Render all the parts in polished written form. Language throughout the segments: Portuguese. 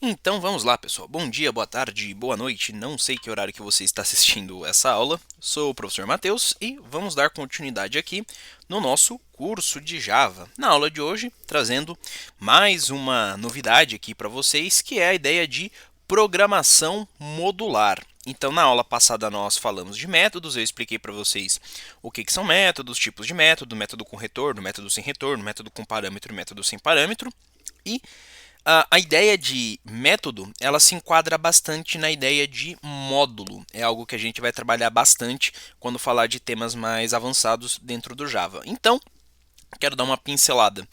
Então vamos lá, pessoal. Bom dia, boa tarde, boa noite. Não sei que horário que você está assistindo essa aula. Sou o professor Matheus e vamos dar continuidade aqui no nosso curso de Java. Na aula de hoje, trazendo mais uma novidade aqui para vocês, que é a ideia de programação modular. Então, na aula passada nós falamos de métodos, eu expliquei para vocês o que são métodos, tipos de método com retorno, método sem retorno, método com parâmetro, método sem parâmetro. E a ideia de método, ela se enquadra bastante na ideia de módulo. É algo que a gente vai trabalhar bastante quando falar de temas mais avançados dentro do Java. Então, quero dar uma pincelada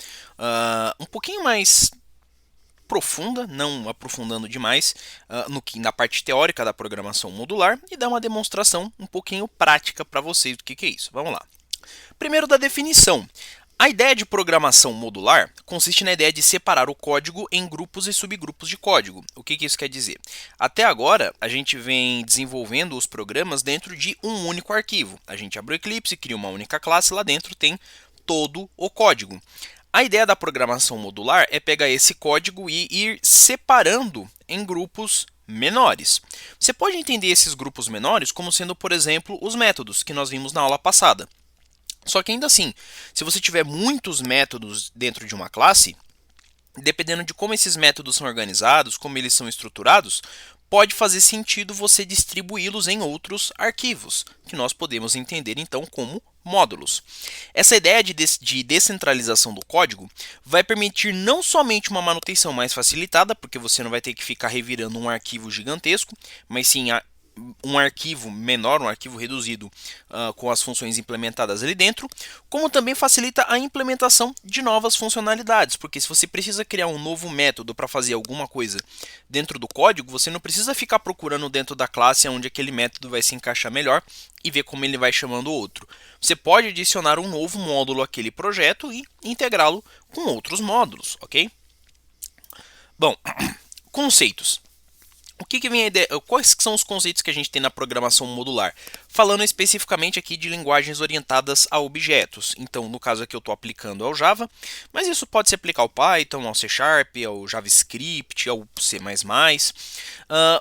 um pouquinho mais profunda, não aprofundando demais, na parte teórica da programação modular e dar uma demonstração um pouquinho prática para vocês do que é isso. Vamos lá. Primeiro da definição. A ideia de programação modular consiste na ideia de separar o código em grupos e subgrupos de código. O que isso quer dizer? Até agora, a gente vem desenvolvendo os programas dentro de um único arquivo. A gente abre o Eclipse, cria uma única classe, lá dentro tem todo o código. A ideia da programação modular é pegar esse código e ir separando em grupos menores. Você pode entender esses grupos menores como sendo, por exemplo, os métodos que nós vimos na aula passada. Só que ainda assim, se você tiver muitos métodos dentro de uma classe, dependendo de como esses métodos são organizados, como eles são estruturados, pode fazer sentido você distribuí-los em outros arquivos, que nós podemos entender então como módulos. Essa ideia de descentralização do código vai permitir não somente uma manutenção mais facilitada, porque você não vai ter que ficar revirando um arquivo gigantesco, mas sim um arquivo menor, um arquivo reduzido com as funções implementadas ali dentro, como também facilita a implementação de novas funcionalidades, porque se você precisa criar um novo método para fazer alguma coisa dentro do código, você não precisa ficar procurando dentro da classe onde aquele método vai se encaixar melhor e ver como ele vai chamando o outro. Você pode adicionar um novo módulo àquele projeto e integrá-lo com outros módulos, ok? Bom, conceitos. O que vem a ideia? Quais são os conceitos que a gente tem na programação modular? Falando especificamente aqui de linguagens orientadas a objetos. Então, no caso aqui eu estou aplicando ao Java, mas isso pode se aplicar ao Python, ao C Sharp, ao JavaScript, ao C++.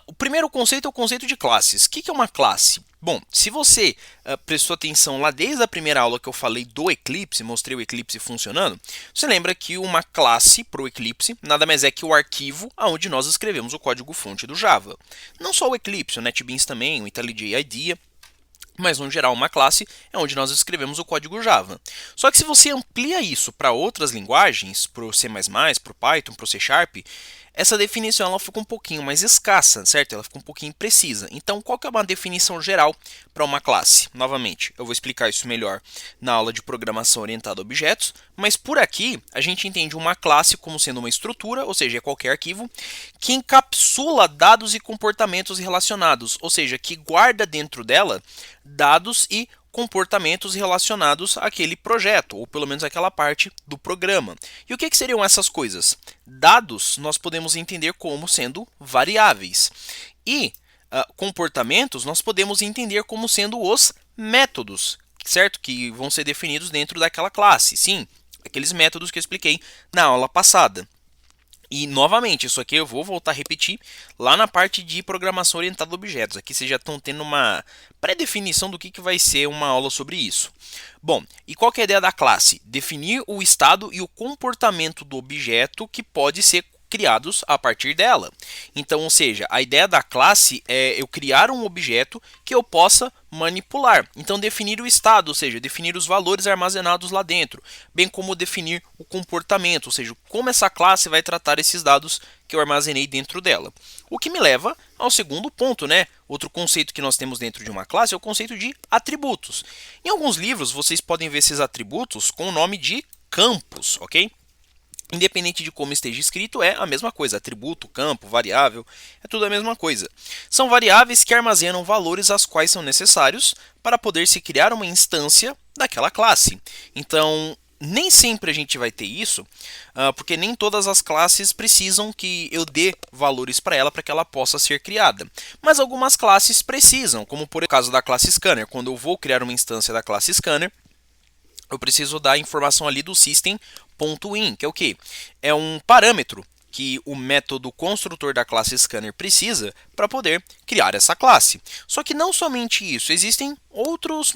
O primeiro conceito é o conceito de classes. O que é uma classe? Bom, se você prestou atenção lá desde a primeira aula que eu falei do Eclipse, mostrei o Eclipse funcionando, você lembra que uma classe para o Eclipse nada mais é que o arquivo onde nós escrevemos o código-fonte do Java. Não só o Eclipse, o NetBeans também, o IntelliJ IDEA, mas no geral uma classe é onde nós escrevemos o código Java. Só que se você amplia isso para outras linguagens, para o C++, para o Python, para o C Sharp, essa definição ela fica um pouquinho mais escassa, certo? Ela fica um pouquinho imprecisa. Então, qual que é uma definição geral para uma classe? Novamente, eu vou explicar isso melhor na aula de programação orientada a objetos, mas por aqui a gente entende uma classe como sendo uma estrutura, ou seja, é qualquer arquivo, que encapsula dados e comportamentos relacionados, ou seja, que guarda dentro dela dados e comportamentos relacionados àquele projeto, ou pelo menos aquela parte do programa. E o que seriam essas coisas? Dados nós podemos entender como sendo variáveis. E comportamentos nós podemos entender como sendo os métodos, certo? Que vão ser definidos dentro daquela classe. Sim, aqueles métodos que eu expliquei na aula passada. E, novamente, isso aqui eu vou voltar a repetir lá na parte de programação orientada a objetos. Aqui vocês já estão tendo uma pré-definição do que vai ser uma aula sobre isso. Bom, e qual que é a ideia da classe? Definir o estado e o comportamento do objeto que pode ser criados a partir dela. Então, ou seja, a ideia da classe é eu criar um objeto que eu possa manipular. Então, definir o estado, ou seja, definir os valores armazenados lá dentro, bem como definir o comportamento, ou seja, como essa classe vai tratar esses dados que eu armazenei dentro dela. O que me leva ao segundo ponto, né? Outro conceito que nós temos dentro de uma classe é o conceito de atributos. Em alguns livros, vocês podem ver esses atributos com o nome de campos, ok? Independente de como esteja escrito, é a mesma coisa. Atributo, campo, variável, é tudo a mesma coisa. São variáveis que armazenam valores as quais são necessários para poder se criar uma instância daquela classe. Então, nem sempre a gente vai ter isso, porque nem todas as classes precisam que eu dê valores para ela para que ela possa ser criada. Mas algumas classes precisam, como por caso da classe Scanner. Quando eu vou criar uma instância da classe Scanner, eu preciso dar a informação ali do system.in, que é o quê? É um parâmetro que o método construtor da classe Scanner precisa para poder criar essa classe. Só que não somente isso, existem outros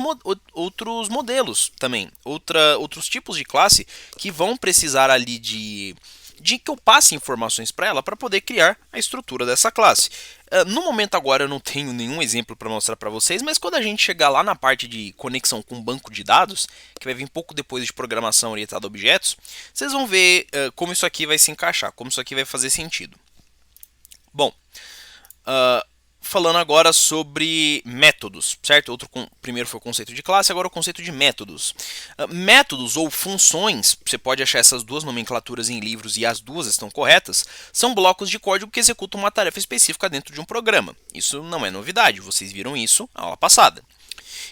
modelos também, outros tipos de classe que vão precisar ali de que eu passe informações para ela para poder criar a estrutura dessa classe. No momento agora eu não tenho nenhum exemplo para mostrar para vocês, mas quando a gente chegar lá na parte de conexão com banco de dados, que vai vir pouco depois de programação orientada a objetos, vocês vão ver como isso aqui vai se encaixar, como isso aqui vai fazer sentido. Bom, falando agora sobre métodos, certo? Primeiro foi o conceito de classe, agora o conceito de métodos. Métodos ou funções, você pode achar essas duas nomenclaturas em livros e as duas estão corretas, são blocos de código que executam uma tarefa específica dentro de um programa. Isso não é novidade, vocês viram isso na aula passada.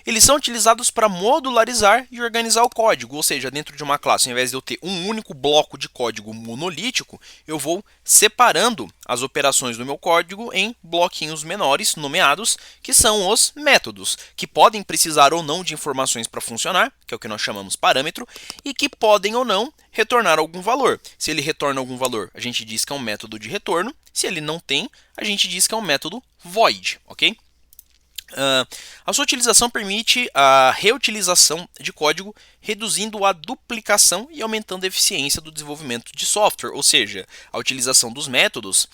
Eles são utilizados para modularizar e organizar o código, ou seja, dentro de uma classe, ao invés de eu ter um único bloco de código monolítico, eu vou separando as operações do meu código em bloquinhos menores, nomeados, que são os métodos, que podem precisar ou não de informações para funcionar, que é o que nós chamamos parâmetro, e que podem ou não retornar algum valor. Se ele retorna algum valor, a gente diz que é um método de retorno. Se ele não tem, a gente diz que é um método void, ok? A sua utilização permite a reutilização de código, reduzindo a duplicação e aumentando a eficiência do desenvolvimento de software. Ou seja, a utilização dos métodos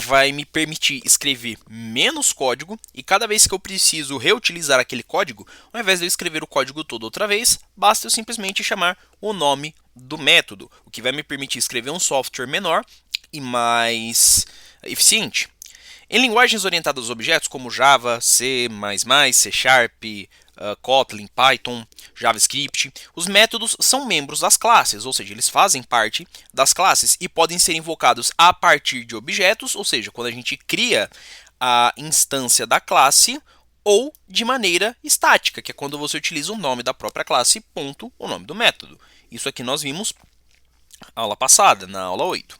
vai me permitir escrever menos código, e cada vez que eu preciso reutilizar aquele código, ao invés de eu escrever o código todo outra vez, basta eu simplesmente chamar o nome do método, o que vai me permitir escrever um software menor e mais eficiente. Em linguagens orientadas a objetos como Java, C++, C Sharp, Kotlin, Python, JavaScript, os métodos são membros das classes, ou seja, eles fazem parte das classes e podem ser invocados a partir de objetos, ou seja, quando a gente cria a instância da classe, ou de maneira estática, que é quando você utiliza o nome da própria classe, ponto, o nome do método. Isso aqui nós vimos na aula passada, na aula 8.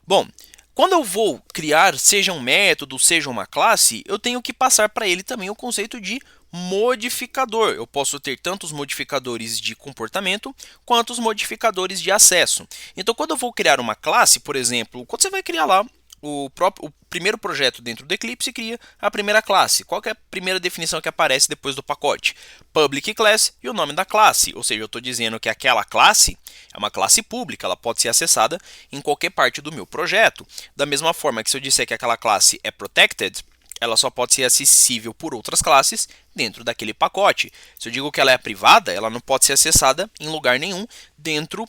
Bom, quando eu vou criar, seja um método, seja uma classe, eu tenho que passar para ele também o conceito de modificador. Eu posso ter tanto os modificadores de comportamento quanto os modificadores de acesso. Então, quando eu vou criar uma classe, por exemplo, quando você vai criar lá o primeiro projeto dentro do Eclipse, cria a primeira classe. Qual que é a primeira definição que aparece depois do pacote? Public class e o nome da classe. Ou seja, eu estou dizendo que aquela classe é uma classe pública, ela pode ser acessada em qualquer parte do meu projeto. Da mesma forma que se eu disser que aquela classe é protected, ela só pode ser acessível por outras classes dentro daquele pacote. Se eu digo que ela é privada, ela não pode ser acessada em lugar nenhum dentro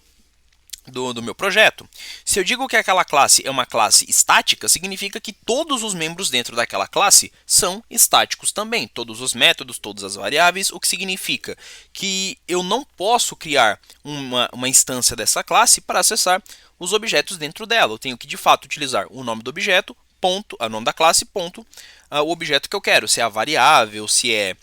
do meu projeto. Se eu digo que aquela classe é uma classe estática, significa que todos os membros dentro daquela classe são estáticos também. Todos os métodos, todas as variáveis, o que significa que eu não posso criar uma instância dessa classe para acessar os objetos dentro dela. Eu tenho que, de fato, utilizar o nome do objeto, ponto, o nome da classe, ponto, o objeto que eu quero, se é a variável, se é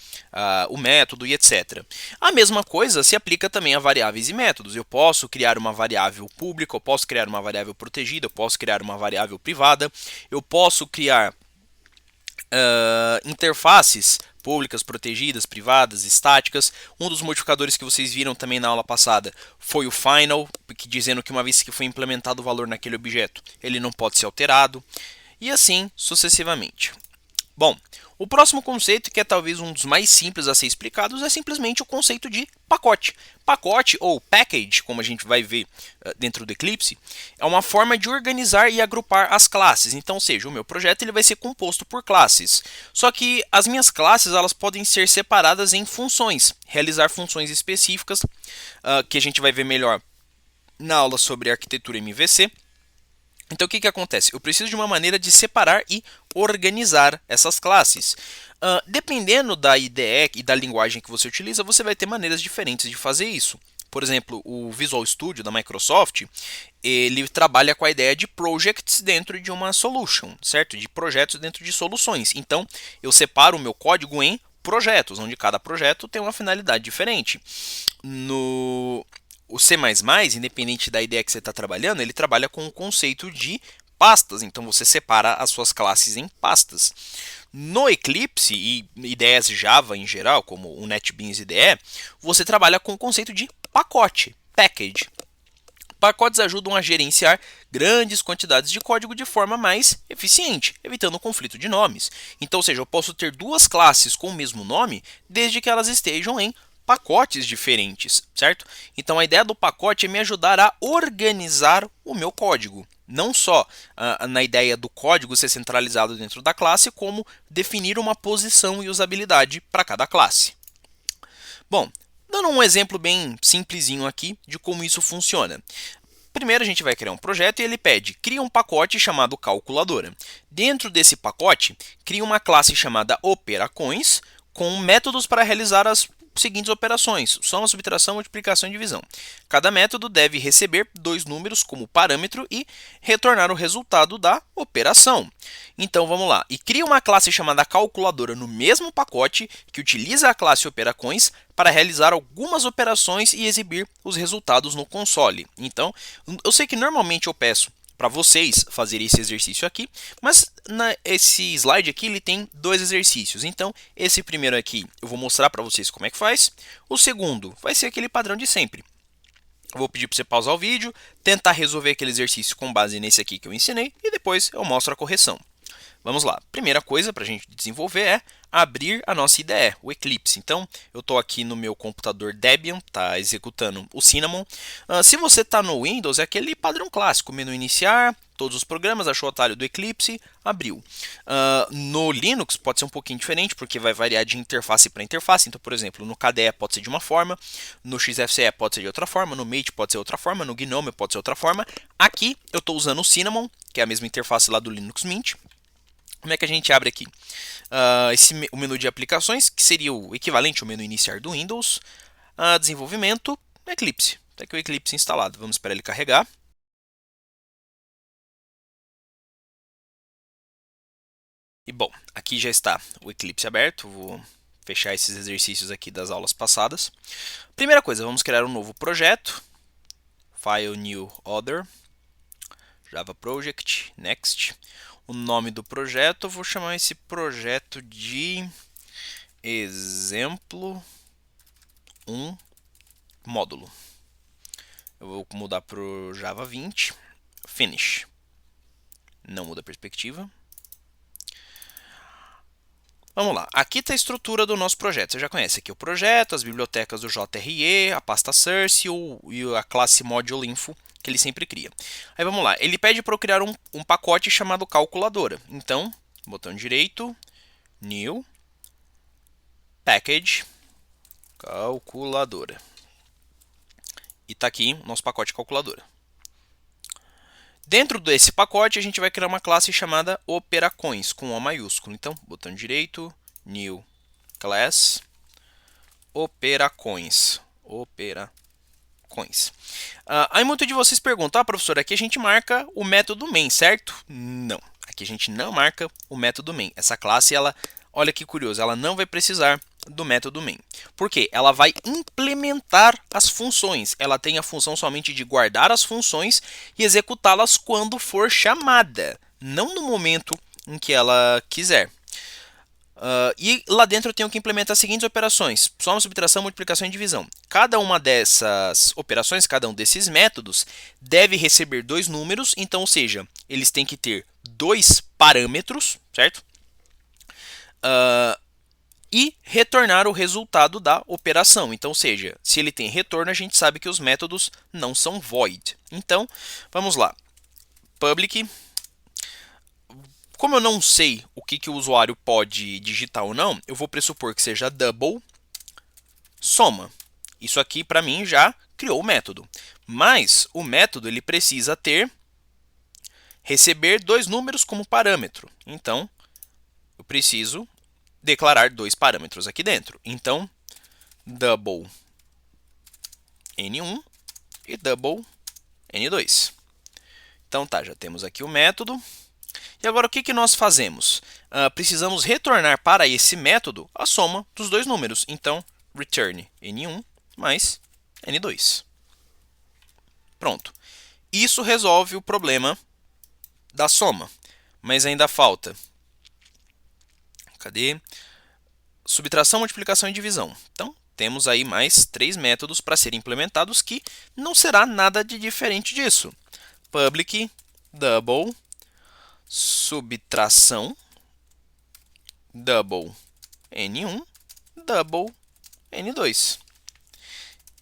o método e etc. A mesma coisa se aplica também a variáveis e métodos. Eu posso criar uma variável pública, eu posso criar uma variável protegida, eu posso criar uma variável privada, eu posso criar interfaces públicas, protegidas, privadas, estáticas. Um dos modificadores que vocês viram também na aula passada foi o final, dizendo que uma vez que foi implementado o valor naquele objeto, ele não pode ser alterado, e assim sucessivamente. Bom, o próximo conceito, que é talvez um dos mais simples a ser explicados, é simplesmente o conceito de pacote. Pacote, ou package, como a gente vai ver dentro do Eclipse, é uma forma de organizar e agrupar as classes. Então, ou seja, o meu projeto ele vai ser composto por classes. Só que as minhas classes elas podem ser separadas em funções, realizar funções específicas, que a gente vai ver melhor na aula sobre arquitetura MVC. Então o que acontece? Eu preciso de uma maneira de separar e organizar essas classes. Dependendo da IDE e da linguagem que você utiliza, você vai ter maneiras diferentes de fazer isso. Por exemplo, o Visual Studio da Microsoft, ele trabalha com a ideia de projects dentro de uma solution, certo? De projetos dentro de soluções. Então, eu separo o meu código em projetos, onde cada projeto tem uma finalidade diferente. O C++, independente da ideia que você está trabalhando, ele trabalha com o conceito de pastas. Então você separa as suas classes em pastas. No Eclipse e ideias Java em geral, como o NetBeans IDE, você trabalha com o conceito de pacote, package. Pacotes ajudam a gerenciar grandes quantidades de código de forma mais eficiente, evitando o conflito de nomes. Então, ou seja, eu posso ter duas classes com o mesmo nome, desde que elas estejam em pacotes diferentes, certo? Então a ideia do pacote é me ajudar a organizar o meu código. Não só na ideia do código ser centralizado dentro da classe, como definir uma posição e usabilidade para cada classe. Bom, dando um exemplo bem simplesinho aqui de como isso funciona. Primeiro a gente vai criar um projeto e ele pede, cria um pacote chamado calculadora. Dentro desse pacote, cria uma classe chamada operações com métodos para realizar as seguintes operações: soma, subtração, multiplicação e divisão. Cada método deve receber dois números como parâmetro e retornar o resultado da operação. Então vamos lá, e cria uma classe chamada calculadora no mesmo pacote que utiliza a classe operações para realizar algumas operações e exibir os resultados no console. Então, eu sei que normalmente eu peço para vocês fazerem esse exercício aqui, mas esse slide aqui ele tem dois exercícios. Então, esse primeiro aqui eu vou mostrar para vocês como é que faz. O segundo vai ser aquele padrão de sempre. Eu vou pedir para você pausar o vídeo, tentar resolver aquele exercício com base nesse aqui que eu ensinei e depois eu mostro a correção. Vamos lá. Primeira coisa para a gente desenvolver é abrir a nossa IDE, o Eclipse. Então, eu estou aqui no meu computador Debian, está executando o Cinnamon. Se você está no Windows, é aquele padrão clássico, menu iniciar, todos os programas, achou o atalho do Eclipse, abriu. No Linux pode ser um pouquinho diferente, porque vai variar de interface para interface. Então, por exemplo, no KDE pode ser de uma forma, no XFCE pode ser de outra forma, no Mate pode ser outra forma, no GNOME pode ser outra forma. Aqui eu estou usando o Cinnamon, que é a mesma interface lá do Linux Mint. Como é que a gente abre aqui? O menu de aplicações, que seria o equivalente ao menu iniciar do Windows. Desenvolvimento, Eclipse. Está aqui o Eclipse instalado. Vamos esperar ele carregar. E bom, aqui já está o Eclipse aberto. Vou fechar esses exercícios aqui das aulas passadas. Primeira coisa, vamos criar um novo projeto. File, New, Other. Java Project, Next. O nome do projeto, eu vou chamar esse projeto de exemplo 1 módulo. Eu vou mudar para o Java 20, Finish. Não muda a perspectiva. Vamos lá, aqui está a estrutura do nosso projeto. Você já conhece aqui o projeto, as bibliotecas do JRE, a pasta source e a classe module info que ele sempre cria. Aí vamos lá, ele pede para eu criar um pacote chamado calculadora. Então, botão direito, New, Package, calculadora. E está aqui o nosso pacote calculadora. Dentro desse pacote, a gente vai criar uma classe chamada operações, com O maiúsculo. Então, botão direito, New Class, operações. Aí muitos de vocês perguntam, professor, aqui a gente marca o método main, certo? Não, aqui a gente não marca o método main. Essa classe, olha que curioso, ela não vai precisar do método main. Por quê? Ela vai implementar as funções. Ela tem a função somente de guardar as funções e executá-las quando for chamada, não no momento em que ela quiser. E lá dentro eu tenho que implementar as seguintes operações: soma, subtração, multiplicação e divisão. Cada uma dessas operações, cada um desses métodos, deve receber dois números. Então, ou seja, eles têm que ter dois parâmetros, certo? E retornar o resultado da operação. Então, ou seja, se ele tem retorno, a gente sabe que os métodos não são void. Então, vamos lá. Public. Como eu não sei o que o usuário pode digitar ou não, eu vou pressupor que seja double soma. Isso aqui, para mim, já criou o método. Mas o método ele precisa receber dois números como parâmetro. Então, eu preciso declarar dois parâmetros aqui dentro. Então, double n1 e double n2. Então tá, já temos aqui o método. E agora o que nós fazemos? Precisamos retornar para esse método a soma dos dois números. Então, return n1 mais n2. Pronto. Isso resolve o problema da soma. Mas ainda falta. Cadê? Subtração, multiplicação e divisão. Então, temos aí mais três métodos para serem implementados que não será nada de diferente disso. public double subtração double n1 double n2.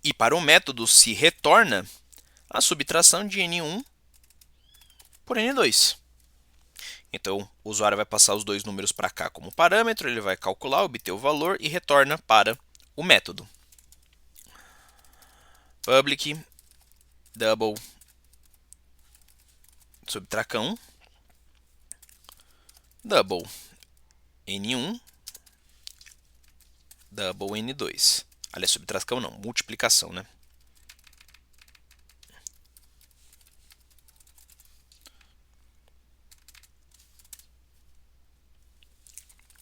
E para o método se retorna a subtração de n1 por n2. Então, o usuário vai passar os dois números para cá como parâmetro, ele vai calcular, obter o valor e retorna para o método. Public double subtracão double n1 double n2. Aliás, subtração não, multiplicação, né?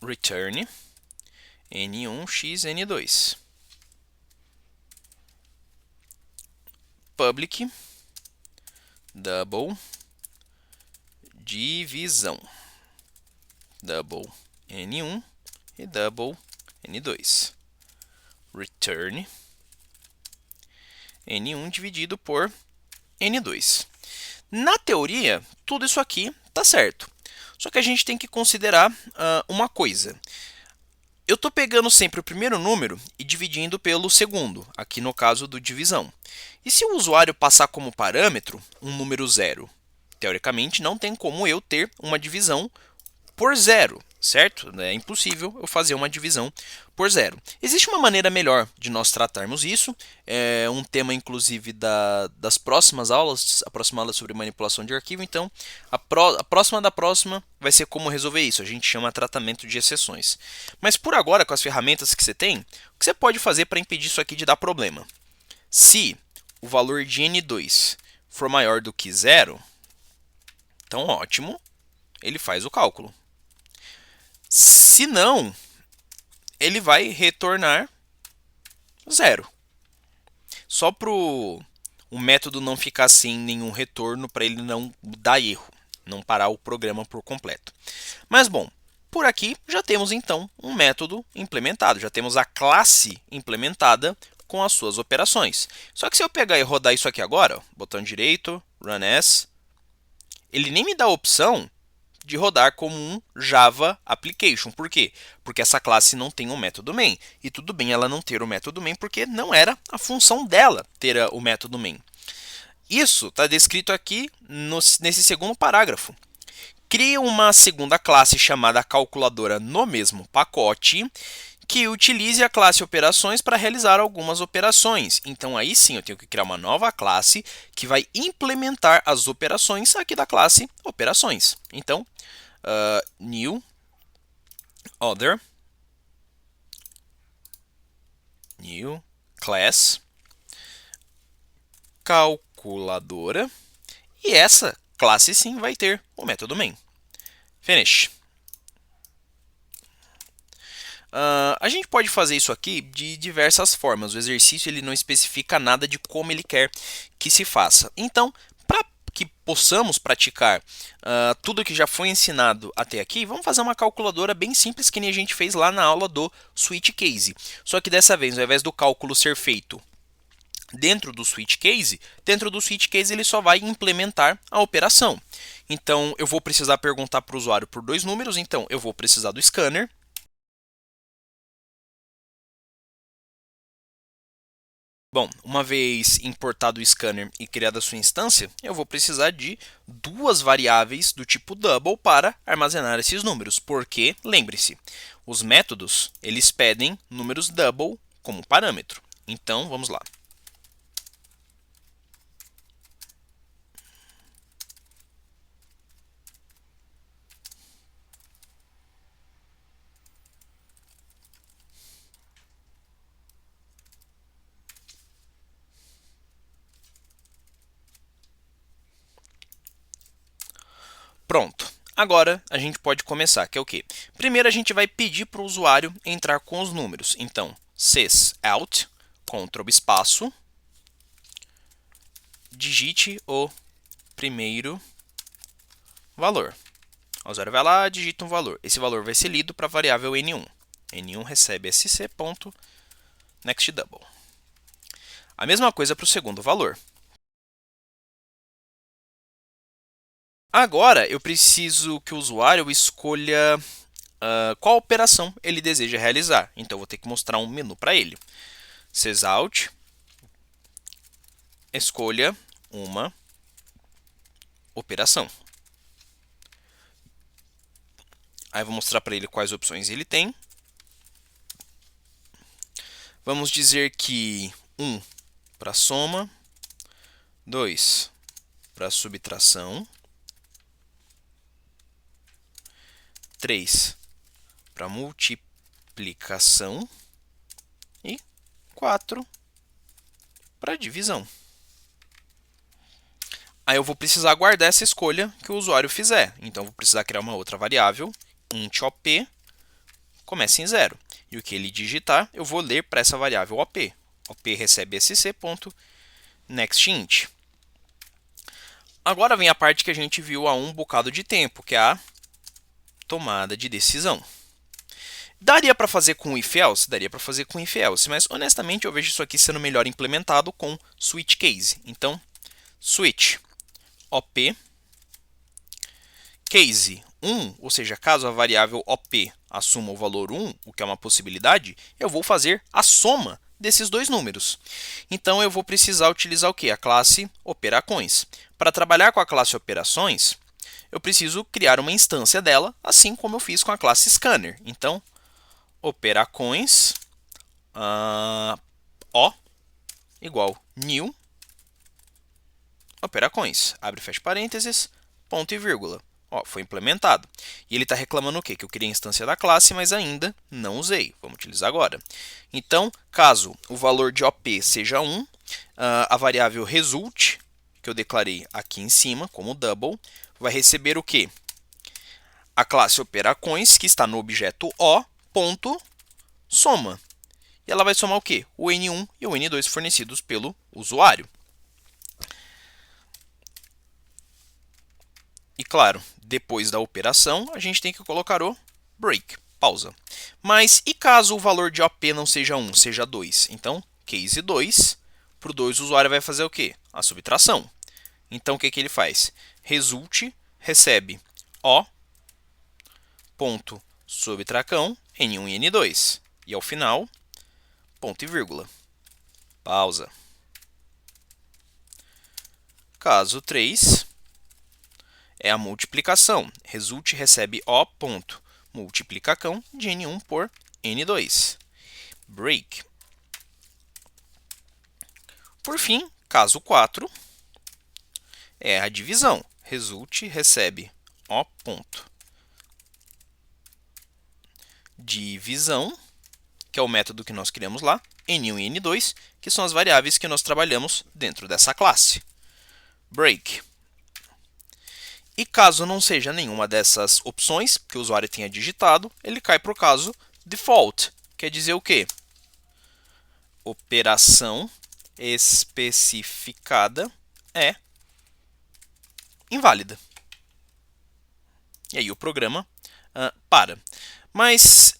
Return n1 x n2. Public double divisão double n1 e double n2. Return n1 dividido por n2. Na teoria, tudo isso aqui está certo. Só que a gente tem que considerar uma coisa. Eu estou pegando sempre o primeiro número e dividindo pelo segundo, aqui no caso do divisão. E se o usuário passar como parâmetro um número zero? Teoricamente, não tem como eu ter uma divisão por zero, certo? É impossível eu fazer uma divisão por zero. Existe uma maneira melhor de nós tratarmos isso, é um tema inclusive das próximas aulas, a próxima aula sobre manipulação de arquivo, então a próxima da próxima vai ser como resolver isso, a gente chama tratamento de exceções. Mas por agora, com as ferramentas que você tem, o que você pode fazer para impedir isso aqui de dar problema? Se o valor de n2 for maior do que zero, então ótimo, ele faz o cálculo. Se não, ele vai retornar zero. Só para o método não ficar sem nenhum retorno, para ele não dar erro, não parar o programa por completo. Mas bom, por aqui já temos então um método implementado, já temos a classe implementada com as suas operações. Só que se eu pegar e rodar isso aqui agora, botão direito, Run As, ele nem me dá a opção de rodar como um Java Application. Por quê? Porque essa classe não tem um método main. E tudo bem ela não ter o método main, porque não era a função dela ter o método main. Isso está descrito aqui nesse segundo parágrafo. Crie uma segunda classe chamada calculadora no mesmo pacote, que utilize a classe operações para realizar algumas operações. Então aí sim eu tenho que criar uma nova classe que vai implementar as operações aqui da classe operações. Então, new other new class calculadora, e essa classe sim vai ter o método main. Finish. A gente pode fazer isso aqui de diversas formas. O exercício ele não especifica nada de como ele quer que se faça. Então, para que possamos praticar tudo que já foi ensinado até aqui, vamos fazer uma calculadora bem simples que nem a gente fez lá na aula do switch case. Só que dessa vez, ao invés do cálculo ser feito dentro do switch case ele só vai implementar a operação. Então, eu vou precisar perguntar para o usuário por dois números, então eu vou precisar do scanner. Bom, uma vez importado o scanner e criada a sua instância, eu vou precisar de duas variáveis do tipo double para armazenar esses números, porque, lembre-se, os métodos eles pedem números double como parâmetro. Então, vamos lá. Pronto. Agora a gente pode começar, que é o quê? Primeiro a gente vai pedir para o usuário entrar com os números. Então, sysout, Ctrl espaço, digite o primeiro valor. O usuário vai lá, digita um valor. Esse valor vai ser lido para a variável n1. n1 recebe sc.nextDouble. A mesma coisa para o segundo valor. Agora, eu preciso que o usuário escolha qual operação ele deseja realizar. Então, eu vou ter que mostrar um menu para ele. Sysout, escolha uma operação. Aí, eu vou mostrar para ele quais opções ele tem. Vamos dizer que 1 para soma, 2 para subtração, 3 para multiplicação e 4 para divisão. Aí eu vou precisar guardar essa escolha que o usuário fizer. Então, eu vou precisar criar uma outra variável, int op, começa em 0. E o que ele digitar, eu vou ler para essa variável op. Op recebe sc.nextInt. Agora vem a parte que a gente viu há um bocado de tempo, que é a tomada de decisão. Daria para fazer com if-else? Daria para fazer com if-else, mas honestamente eu vejo isso aqui sendo melhor implementado com switch case. Então, switch op case 1, ou seja, caso a variável op assuma o valor 1, o que é uma possibilidade, eu vou fazer a soma desses dois números. Então, eu vou precisar utilizar o quê? A classe operações. Para trabalhar com a classe operações, eu preciso criar uma instância dela, assim como eu fiz com a classe scanner. Então, operações o igual new operações, abre e fecha parênteses, ponto e vírgula. Ó, foi implementado. E ele está reclamando o quê? Que eu criei a instância da classe, mas ainda não usei. Vamos utilizar agora. Então, caso o valor de OP seja 1, a variável result, que eu declarei aqui em cima como double, vai receber o quê? A classe operações, que está no objeto O, ponto, soma. E ela vai somar o quê? O N1 e o N2 fornecidos pelo usuário. E claro, depois da operação, a gente tem que colocar o break, pausa. Mas e caso o valor de OP não seja 1, seja 2? Então, case 2, para o 2 o usuário vai fazer o quê? A subtração. Então, o que ele faz? Result recebe O, ponto, subtracão, N1 e N2. E ao final, ponto e vírgula. Pausa. Caso 3, é a multiplicação. Result recebe O, ponto, multiplicacão de N1 por N2. Break. Por fim, caso 4, é a divisão. Result recebe O, ponto, divisão, que é o método que nós criamos lá, N1 e N2, que são as variáveis que nós trabalhamos dentro dessa classe. Break. E caso não seja nenhuma dessas opções que o usuário tenha digitado, ele cai para o caso default. Quer dizer o quê? Operação especificada é inválida. E aí o programa para. Mas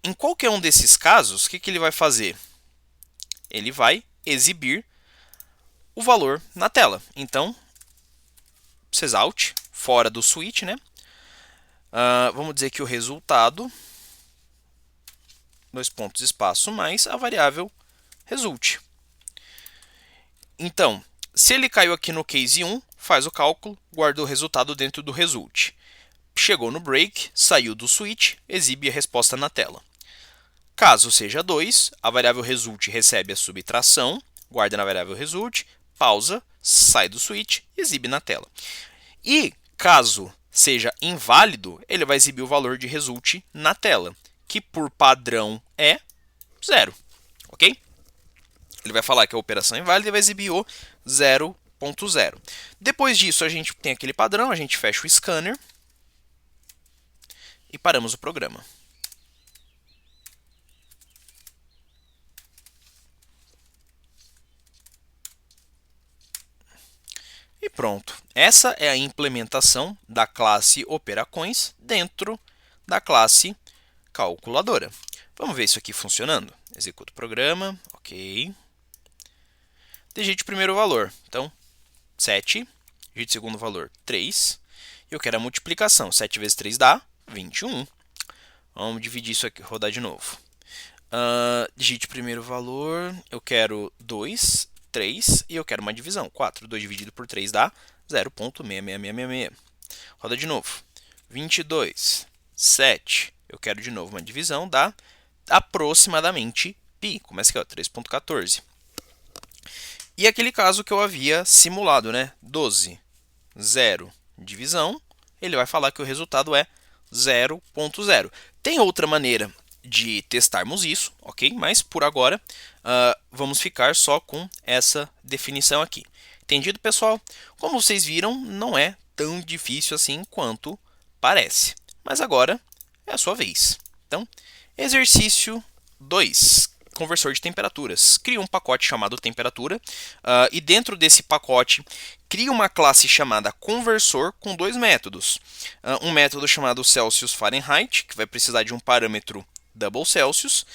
em qualquer um desses casos, o que ele vai fazer? Ele vai exibir o valor na tela. Então, sysout, fora do switch, né? Vamos dizer que o resultado, dois pontos, espaço, mais a variável result. Então, se ele caiu aqui no case 1, faz o cálculo, guarda o resultado dentro do result. Chegou no break, saiu do switch, exibe a resposta na tela. Caso seja 2, a variável result recebe a subtração, guarda na variável result, pausa, sai do switch e exibe na tela. E caso seja inválido, ele vai exibir o valor de result na tela, que por padrão é 0, ok? Ele vai falar que a operação é inválida e vai exibir o 0.0. Depois disso, a gente tem aquele padrão, a gente fecha o scanner e paramos o programa. E pronto. Essa é a implementação da classe operações dentro da classe calculadora. Vamos ver isso aqui funcionando. Executa o programa, ok. Digite o primeiro valor. Então, 7. Digite o segundo valor, 3. Eu quero a multiplicação. 7 vezes 3 dá 21. Vamos dividir isso aqui, rodar de novo. Digite o primeiro valor. Eu quero 2, 3 e eu quero uma divisão. 4. 2 dividido por 3 dá 0,66666. Roda de novo. 22, 7. Eu quero de novo uma divisão. Dá aproximadamente π. Começa aqui, ó, 3,14. E aquele caso que eu havia simulado, né? 12, 0, divisão. Ele vai falar que o resultado é 0,0. Tem outra maneira de testarmos isso, ok? Mas por agora vamos ficar só com essa definição aqui. Entendido, pessoal? Como vocês viram, não é tão difícil assim quanto parece. Mas agora é a sua vez. Então, exercício 2. Conversor de temperaturas. Cria um pacote chamado temperatura e dentro desse pacote cria uma classe chamada conversor com dois métodos. Um método chamado Celsius Fahrenheit, que vai precisar de um parâmetro double Celsius,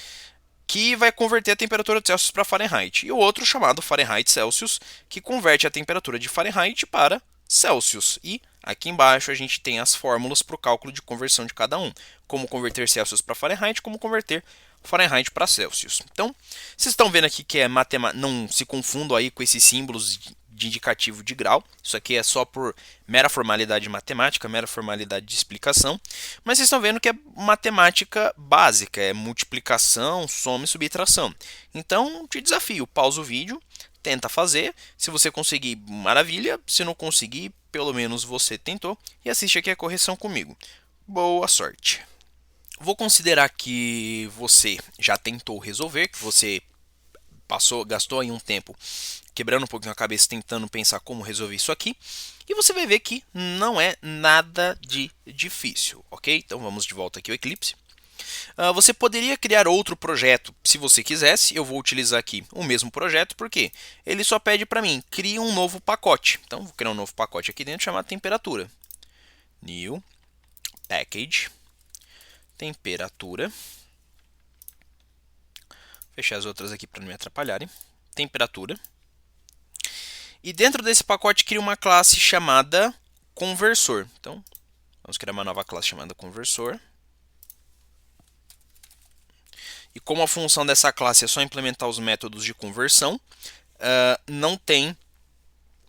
que vai converter a temperatura de Celsius para Fahrenheit. E o outro chamado Fahrenheit Celsius, que converte a temperatura de Fahrenheit para Celsius. E aqui embaixo a gente tem as fórmulas para o cálculo de conversão de cada um. Como converter Celsius para Fahrenheit, como converter Fahrenheit para Celsius. Então, vocês estão vendo aqui que é matemática, não se confundam aí com esses símbolos de indicativo de grau. Isso aqui é só por mera formalidade matemática, mera formalidade de explicação. Mas vocês estão vendo que é matemática básica, é multiplicação, soma e subtração. Então, te desafio, pausa o vídeo, tenta fazer. Se você conseguir, maravilha. Se não conseguir, pelo menos você tentou. E assiste aqui a correção comigo. Boa sorte! Vou considerar que você já tentou resolver, que você gastou aí um tempo quebrando um pouquinho a cabeça tentando pensar como resolver isso aqui. E você vai ver que não é nada de difícil, ok? Então vamos de volta aqui ao Eclipse. Você poderia criar outro projeto se você quisesse. Eu vou utilizar aqui o mesmo projeto porque ele só pede para mim, cria um novo pacote. Então vou criar um novo pacote aqui dentro chamado temperatura. New Package. Temperatura. Fechar as outras aqui para não me atrapalharem. Temperatura. E dentro desse pacote cria uma classe chamada conversor. Então, vamos criar uma nova classe chamada conversor. E como a função dessa classe é só implementar os métodos de conversão, não tem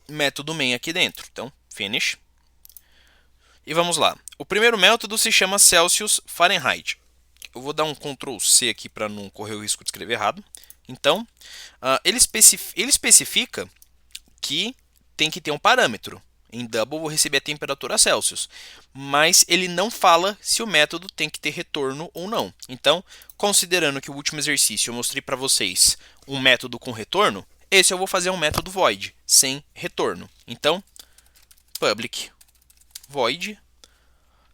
método main aqui dentro. Então, finish. E vamos lá. O primeiro método se chama Celsius Fahrenheit. Eu vou dar um Ctrl C aqui para não correr o risco de escrever errado. Então, ele especifica que tem que ter um parâmetro. Em double, vou receber a temperatura Celsius. Mas ele não fala se o método tem que ter retorno ou não. Então, considerando que o último exercício eu mostrei para vocês um método com retorno, esse eu vou fazer um método void, sem retorno. Então, public void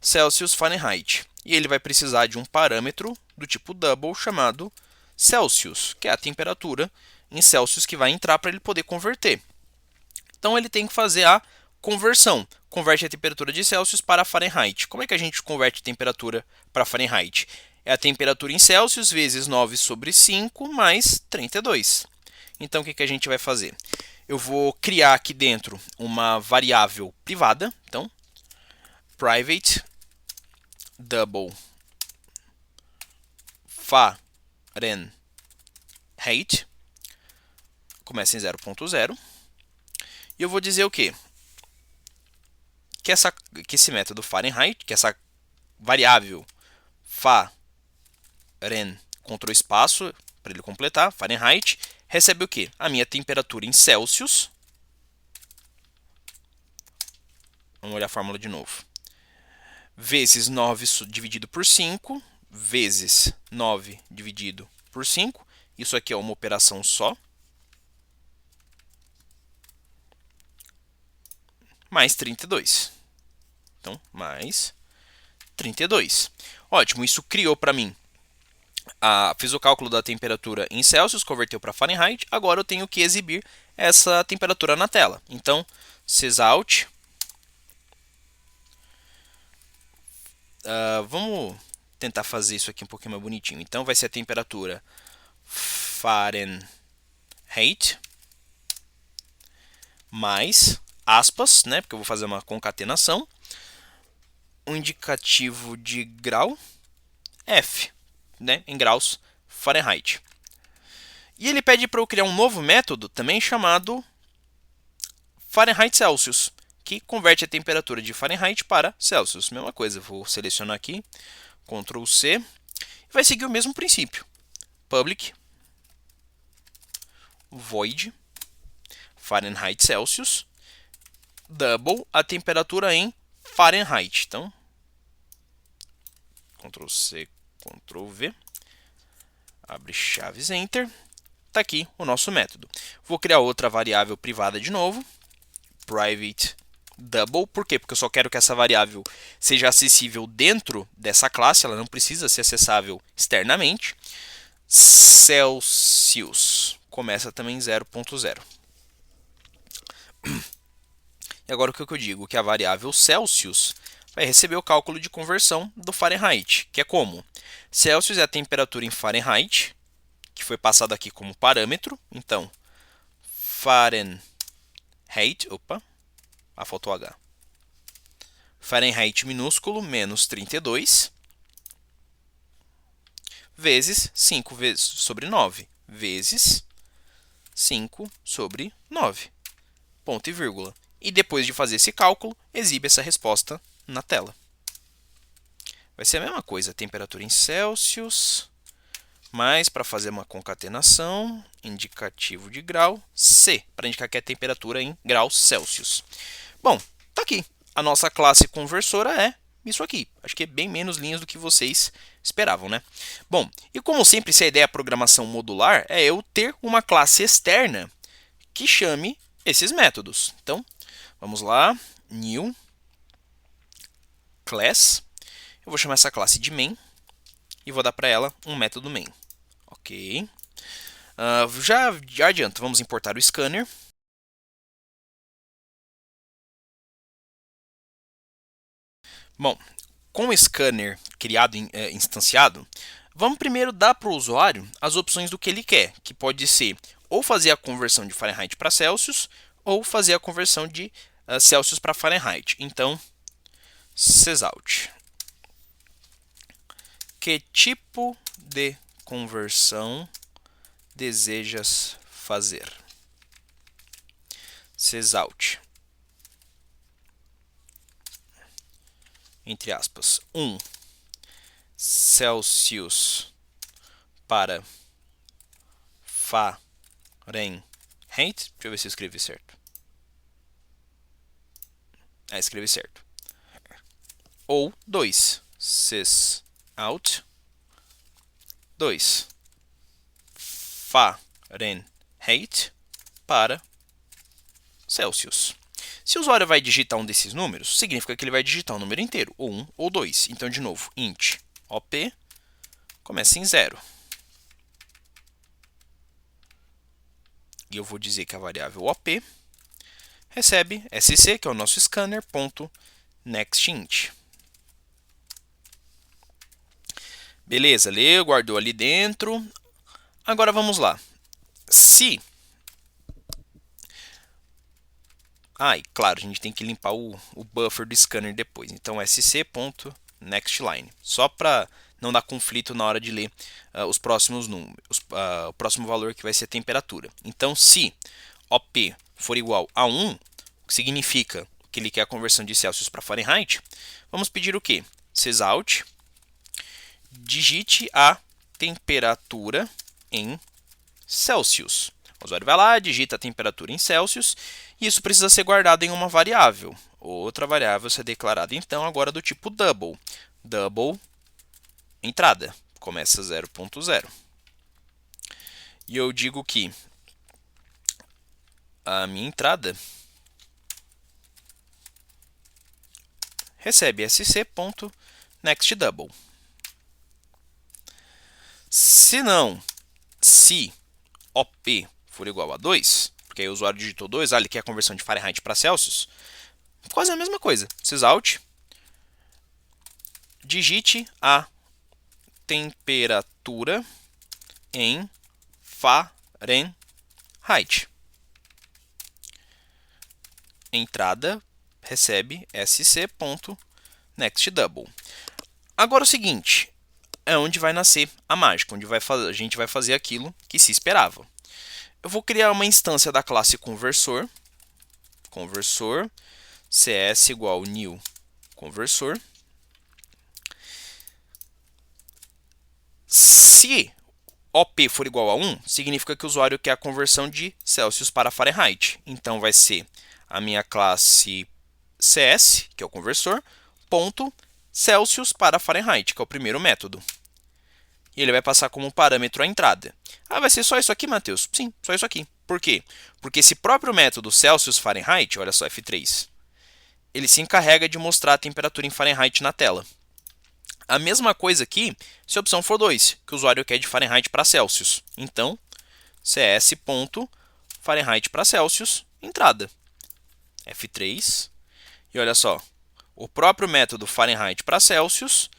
Celsius Fahrenheit. E ele vai precisar de um parâmetro do tipo double chamado Celsius, que é a temperatura em Celsius que vai entrar para ele poder converter. Então ele tem que fazer a conversão. Converte a temperatura de Celsius para Fahrenheit. Como é que a gente converte a temperatura para Fahrenheit? É a temperatura em Celsius vezes 9 sobre 5 mais 32. Então o que a gente vai fazer? Eu vou criar aqui dentro uma variável privada. Então, private double Fahrenheit começa em 0.0. E eu vou dizer o quê? Que esse método Fahrenheit, que essa variável Fahrenheit, Ctrl espaço para ele completar, Fahrenheit, recebe o quê? A minha temperatura em Celsius. Vamos olhar a fórmula de novo. Vezes 9 dividido por 5, vezes 9 dividido por 5. Isso aqui é uma operação só. Mais 32. Então, mais 32. Ótimo, isso criou para mim. Fiz o cálculo da temperatura em Celsius, converteu para Fahrenheit. Agora eu tenho que exibir essa temperatura na tela. Então, sysout. Vamos tentar fazer isso aqui um pouquinho mais bonitinho. Então, vai ser a temperatura Fahrenheit mais aspas, né? Porque eu vou fazer uma concatenação. um indicativo de grau F, né, em graus Fahrenheit. E ele pede para eu criar um novo método, também chamado Fahrenheit Celsius, que converte a temperatura de Fahrenheit para Celsius. Mesma coisa, vou selecionar aqui, Ctrl C, e vai seguir o mesmo princípio. Public void Fahrenheit Celsius, double a temperatura em Fahrenheit. Então, Ctrl C, Ctrl V, abre chaves Enter. Está aqui o nosso método. Vou criar outra variável privada de novo, private double. Por quê? Porque eu só quero que essa variável seja acessível dentro dessa classe, ela não precisa ser acessável externamente. Celsius começa também em 0.0. E agora o que eu digo? Que a variável Celsius vai receber o cálculo de conversão do Fahrenheit, que é como? Celsius é a temperatura em Fahrenheit, que foi passado aqui como parâmetro. Então, Fahrenheit, opa, faltou H. Fahrenheit minúsculo menos 32 vezes 5 sobre 9 vezes 5 sobre 9, ponto e vírgula. E depois de fazer esse cálculo, exibe essa resposta na tela. Vai ser a mesma coisa, temperatura em Celsius, mas para fazer uma concatenação, indicativo de grau, C, para indicar que é a temperatura em graus Celsius. Bom, tá aqui. A nossa classe conversora é isso aqui. Acho que é bem menos linhas do que vocês esperavam, né? Bom, e como sempre, se a ideia é programação modular, é eu ter uma classe externa que chame esses métodos. Então, vamos lá, new class. Eu vou chamar essa classe de main e vou dar para ela um método main. Ok. Já adianto, vamos importar o scanner. Bom, com o scanner criado, instanciado, vamos primeiro dar para o usuário as opções do que ele quer, que pode ser ou fazer a conversão de Fahrenheit para Celsius, ou fazer a conversão de Celsius para Fahrenheit. Então, sysout. Que tipo de conversão desejas fazer? Sysout. Entre aspas, 1 Celsius para Fahrenheit. Deixa eu ver se eu escrevi certo. Escrevi certo. Ou 2 sysout 2 Fahrenheit para Celsius. Se o usuário vai digitar um desses números, significa que ele vai digitar um número inteiro, ou 1 ou 2. Então, de novo, int op começa em 0. E eu vou dizer que a variável op recebe sc, que é o nosso scanner, ponto nextInt. Beleza, leu, guardou ali dentro. Agora vamos lá. Se... e claro, a gente tem que limpar o buffer do scanner depois. Então, sc.nextLine. Só para não dar conflito na hora de ler os próximos números, o próximo valor que vai ser a temperatura. Então, se op for igual a 1, o que significa que ele quer a conversão de Celsius para Fahrenheit, vamos pedir o quê? Sysout, digite a temperatura em Celsius. O usuário vai lá, digita a temperatura em Celsius, e isso precisa ser guardado em uma variável. Outra variável ser declarada, então, agora do tipo double. Double entrada, começa 0.0. E eu digo que a minha entrada recebe sc.nextDouble. Se não, se op for igual a 2, porque aí o usuário digitou 2, ele quer a conversão de Fahrenheit para Celsius, quase a mesma coisa. Sysout, digite a temperatura em Fahrenheit. Entrada recebe sc.nextDouble. next double. Agora o seguinte, é onde vai nascer a mágica, onde a gente vai fazer aquilo que se esperava. Eu vou criar uma instância da classe conversor, cs igual new conversor. Se OP for igual a 1, significa que o usuário quer a conversão de Celsius para Fahrenheit. Então, vai ser a minha classe CS, que é o conversor, ponto Celsius para Fahrenheit, que é o primeiro método. E ele vai passar como parâmetro a entrada. Ah, vai ser só isso aqui, Matheus? Sim, só isso aqui. Por quê? Porque esse próprio método Celsius Fahrenheit, olha só, F3, ele se encarrega de mostrar a temperatura em Fahrenheit na tela. A mesma coisa aqui se a opção for 2, que o usuário quer de Fahrenheit para Celsius. Então, cs.Fahrenheit para Celsius, entrada. F3. E olha só, o próprio método Fahrenheit para Celsius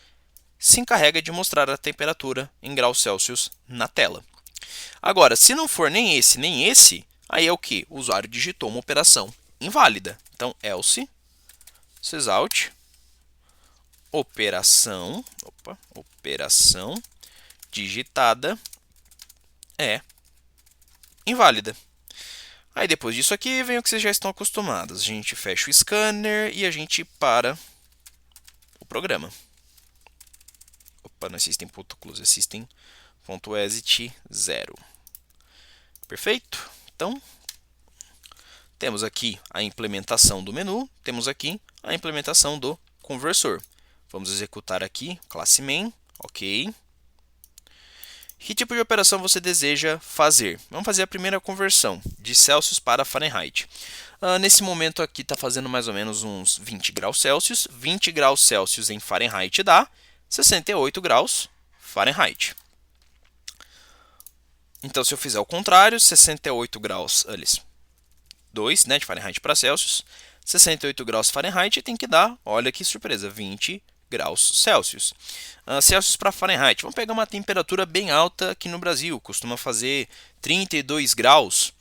se encarrega de mostrar a temperatura em graus Celsius na tela. Agora, se não for nem esse, aí é o que? O usuário digitou uma operação inválida. Então, else, sysout, operação digitada é inválida. Aí depois disso aqui vem o que vocês já estão acostumados. A gente fecha o scanner e a gente para o programa. Opa, não existem .close, existem .exit 0. Perfeito? Então, temos aqui a implementação do menu, temos aqui a implementação do conversor. Vamos executar aqui, classe main, ok. Que tipo de operação você deseja fazer? Vamos fazer a primeira conversão, de Celsius para Fahrenheit. Nesse momento aqui está fazendo mais ou menos uns 20 graus Celsius. 20 graus Celsius em Fahrenheit dá 68 graus Fahrenheit. Então, se eu fizer o contrário, 68 graus, 2, né, de Fahrenheit para Celsius, 68 graus Fahrenheit tem que dar, olha que surpresa, 20 graus Celsius. Celsius para Fahrenheit, vamos pegar uma temperatura bem alta aqui no Brasil, costuma fazer 32 graus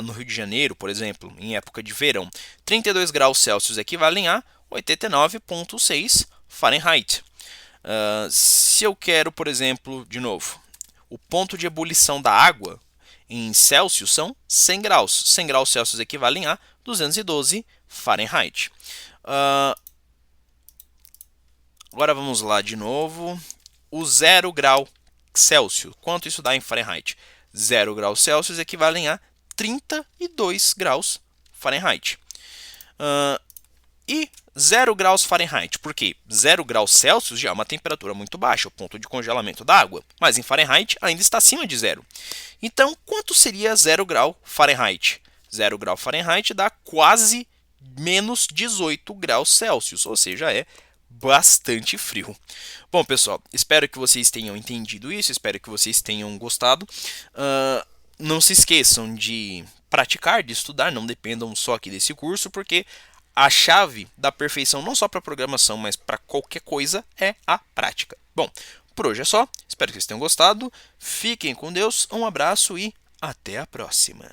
no Rio de Janeiro, por exemplo, em época de verão. 32 graus Celsius equivalem a 89,6 Fahrenheit. Se eu quero, por exemplo, de novo, o ponto de ebulição da água em Celsius são 100 graus. 100 graus Celsius equivalem a 212 Fahrenheit. Agora vamos lá de novo. O 0 grau Celsius, quanto isso dá em Fahrenheit? 0 graus Celsius equivalem a 32 graus Fahrenheit. E 0 graus Fahrenheit, porque 0 graus Celsius já é uma temperatura muito baixa, o ponto de congelamento da água, mas em Fahrenheit ainda está acima de 0. Então, quanto seria 0 grau Fahrenheit? 0 grau Fahrenheit dá quase menos 18 graus Celsius, ou seja, é bastante frio. Bom, pessoal, espero que vocês tenham entendido isso, espero que vocês tenham gostado. Não se esqueçam de praticar, de estudar, não dependam só aqui desse curso, porque a chave da perfeição, não só para programação, mas para qualquer coisa, é a prática. Bom, por hoje é só, espero que vocês tenham gostado, fiquem com Deus, um abraço e até a próxima!